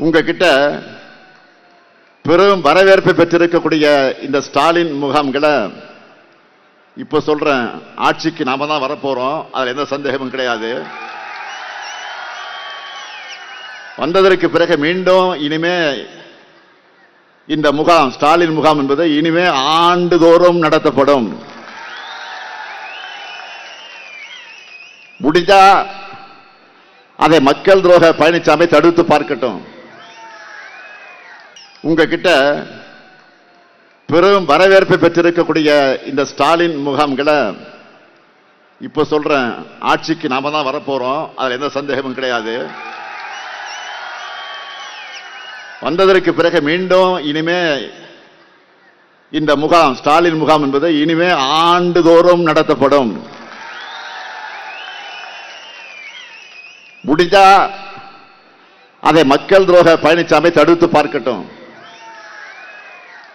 உங்ககிட்ட பெரும் வரவேற்பை பெற்றிருக்கக்கூடிய இந்த ஸ்டாலின் முகாம்களை இப்ப சொல்றேன், ஆட்சிக்கு நாம தான் வரப்போறோம், அதுல எந்த சந்தேகமும் கிடையாது. வந்ததற்கு பிறகு மீண்டும் இனிமே இந்த முகாம், ஸ்டாலின் முகாம் என்பது இனிமே ஆண்டுதோறும் நடத்தப்படும். முடிஞ்சா அதை மக்கள் துரோக பழனிசாமி தடுத்து பார்க்கட்டும். உங்ககிட்ட பெரும் வரவேற்பை பெற்றிருக்கக்கூடிய இந்த ஸ்டாலின் முகாம்களை இப்ப சொல்றேன், ஆட்சிக்கு நாம தான் வரப்போறோம், அதுல எந்த சந்தேகமும் கிடையாது. வந்ததற்கு பிறகு மீண்டும் இனிமே இந்த முகாம், ஸ்டாலின் முகாம் என்பது இனிமே ஆண்டுதோறும் நடத்தப்படும். முடிஞ்சா அதை மக்கள் துரோக பழனிசாமி தடுத்து பார்க்கட்டும்.